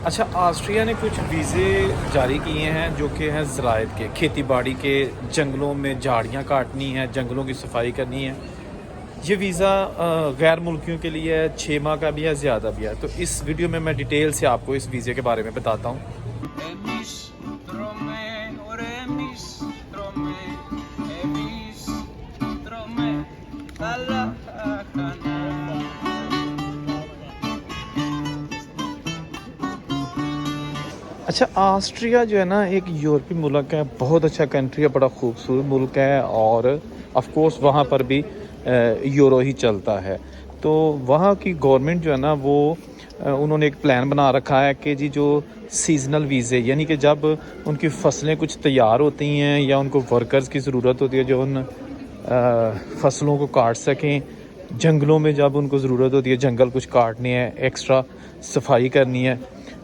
اچھا، آسٹریا نے کچھ ویزے جاری کیے ہیں جو کہ ہیں زراعت کے، کھیتی باڑی کے، جنگلوں میں جھاڑیاں کاٹنی ہیں، جنگلوں کی صفائی کرنی ہے۔ یہ ویزا غیر ملکیوں کے لیے 6 ماہ کا بھی ہے، زیادہ بھی ہے۔ تو اس ویڈیو میں میں ڈیٹیل سے آپ کو اس ویزے کے بارے میں بتاتا ہوں۔ اچھا، آسٹریا جو ہے نا ایک یورپی ملک ہے، بہت اچھا کنٹری ہے، بڑا خوبصورت ملک ہے، اور آف کورس وہاں پر بھی یورو ہی چلتا ہے۔ تو وہاں کی گورنمنٹ جو ہے نا وہ انہوں نے ایک پلان بنا رکھا ہے کہ جی جو سیزنل ویزے، یعنی کہ جب ان کی فصلیں کچھ تیار ہوتی ہیں یا ان کو ورکرز کی ضرورت ہوتی ہے جو ان فصلوں کو کاٹ سکیں، جنگلوں میں جب ان کو ضرورت ہوتی ہے، جنگل کچھ کاٹنے ہیں، ایکسٹرا صفائی کرنی ہے،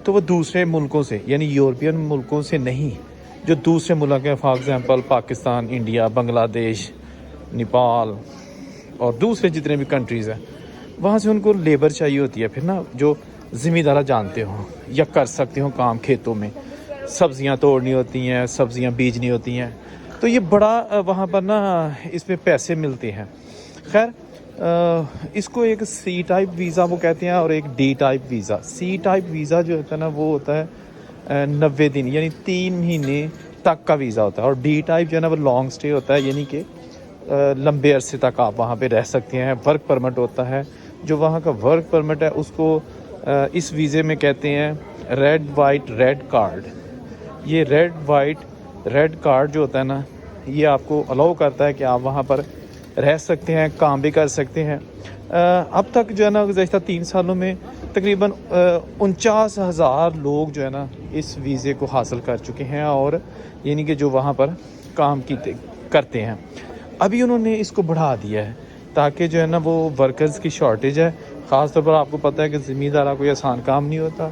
تو وہ دوسرے ملکوں سے، یعنی یورپین ملکوں سے نہیں، جو دوسرے ملک ہیں، فار ایگزامپل پاکستان، انڈیا، بنگلہ دیش، نیپال اور دوسرے جتنے بھی کنٹریز ہیں، وہاں سے ان کو لیبر چاہیے ہوتی ہے، پھر نا جو ذمہ دارہ جانتے ہوں یا کر سکتے ہوں کام کھیتوں میں، سبزیاں توڑنی ہوتی ہیں، سبزیاں بیجنی ہوتی ہیں، تو یہ بڑا وہاں پر نا اس میں پیسے ملتے ہیں۔ خیر، اس کو ایک سی ٹائپ ویزا وہ کہتے ہیں اور ایک ڈی ٹائپ ویزا۔ سی ٹائپ ویزا جو ہوتا ہے نا وہ ہوتا ہے 90 دن، یعنی 3 مہینے تک کا ویزا ہوتا ہے، اور ڈی ٹائپ جو ہے نا وہ لانگ سٹے ہوتا ہے، یعنی کہ لمبے عرصے تک آپ وہاں پہ رہ سکتے ہیں۔ ورک پرمٹ ہوتا ہے، جو وہاں کا ورک پرمٹ ہے اس کو اس ویزے میں کہتے ہیں ریڈ وائٹ ریڈ کارڈ۔ یہ ریڈ وائٹ ریڈ کارڈ جو ہوتا ہے نا یہ آپ کو الاؤ کرتا ہے کہ آپ وہاں پر رہ سکتے ہیں، کام بھی کر سکتے ہیں۔ اب تک جو ہے نا گزشتہ 3 سالوں میں تقریباً 49,000 لوگ جو ہے نا اس ویزے کو حاصل کر چکے ہیں، اور یعنی کہ جو وہاں پر کام کرتے ہیں۔ ابھی انہوں نے اس کو بڑھا دیا ہے تاکہ جو ہے نا وہ ورکرز کی شارٹیج ہے، خاص طور پر آپ کو پتہ ہے کہ ذمہ دارہ کوئی آسان کام نہیں ہوتا،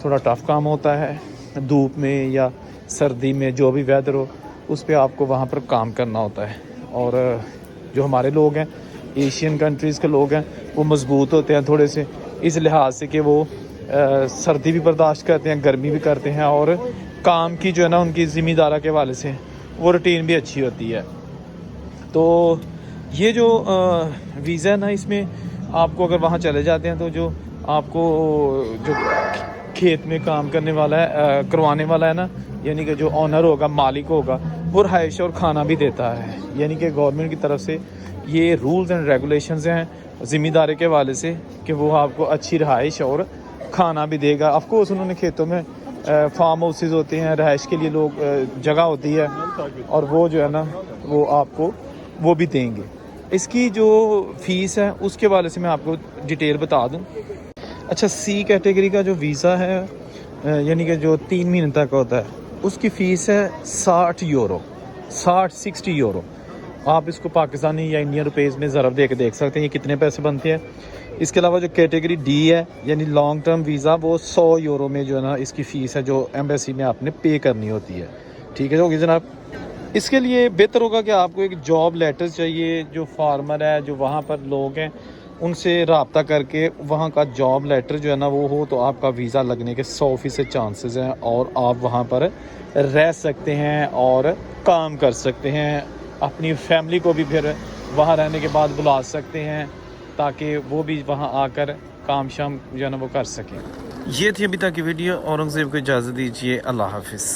تھوڑا ٹف کام ہوتا ہے، دھوپ میں یا سردی میں جو بھی ویدر ہو اس پہ آپ کو وہاں پر کام کرنا ہوتا ہے۔ اور جو ہمارے لوگ ہیں، ایشین کنٹریز کے لوگ ہیں، وہ مضبوط ہوتے ہیں تھوڑے سے، اس لحاظ سے کہ وہ سردی بھی برداشت کرتے ہیں، گرمی بھی کرتے ہیں، اور کام کی جو ہے نا ان کی ذمہ دارہ کے حوالے سے وہ روٹین بھی اچھی ہوتی ہے۔ تو یہ جو ویزا ہے نا اس میں آپ کو اگر وہاں چلے جاتے ہیں تو جو آپ کو جو کھیت میں کام کرنے والا ہے، کروانے والا ہے نا، یعنی کہ جو آنر ہوگا، مالک ہوگا، وہ رہائش اور کھانا بھی دیتا ہے، یعنی کہ گورنمنٹ کی طرف سے یہ رولز اینڈ ریگولیشنز ہیں ذمہ داری کے حوالے سے کہ وہ آپ کو اچھی رہائش اور کھانا بھی دے گا۔ آف کورس انہوں نے کھیتوں میں فارم ہاؤسز ہوتے ہیں، رہائش کے لیے لوگ جگہ ہوتی ہے، اور وہ جو ہے نا وہ آپ کو وہ بھی دیں گے۔ اس کی جو فیس ہے اس کے حوالے سے میں آپ کو ڈیٹیل بتا دوں۔ اچھا، سی کیٹیگری کا جو ویزا ہے، یعنی کہ جو 3 مہینے تک ہوتا ہے، اس کی فیس ہے 60 یورو، 60 یورو۔ آپ اس کو پاکستانی یا انڈین روپیز میں ضرب دے کے دیکھ سکتے ہیں یہ کتنے پیسے بنتے ہیں۔ اس کے علاوہ جو کیٹیگری ڈی ہے یعنی لانگ ٹرم ویزا، وہ 100 یورو میں جو ہے نا اس کی فیس ہے جو ایمبیسی میں آپ نے پے کرنی ہوتی ہے۔ ٹھیک ہے ہوگی جناب۔ اس کے لیے بہتر ہوگا کہ آپ کو ایک جاب لیٹر چاہیے، جو فارمر ہے، جو وہاں پر لوگ ہیں، ان سے رابطہ کر کے وہاں کا جاب لیٹر جو ہے نا وہ ہو، تو آپ کا ویزا لگنے کے 100% چانسز ہیں، اور آپ وہاں پر رہ سکتے ہیں اور کام کر سکتے ہیں۔ اپنی فیملی کو بھی پھر وہاں رہنے کے بعد بلا سکتے ہیں تاکہ وہ بھی وہاں آ کر کام شام جو ہے نا وہ کر سکیں۔ یہ تھی ابھی تک کی ویڈیو، اورنگزیب کو اجازت دیجیے، اللہ حافظ۔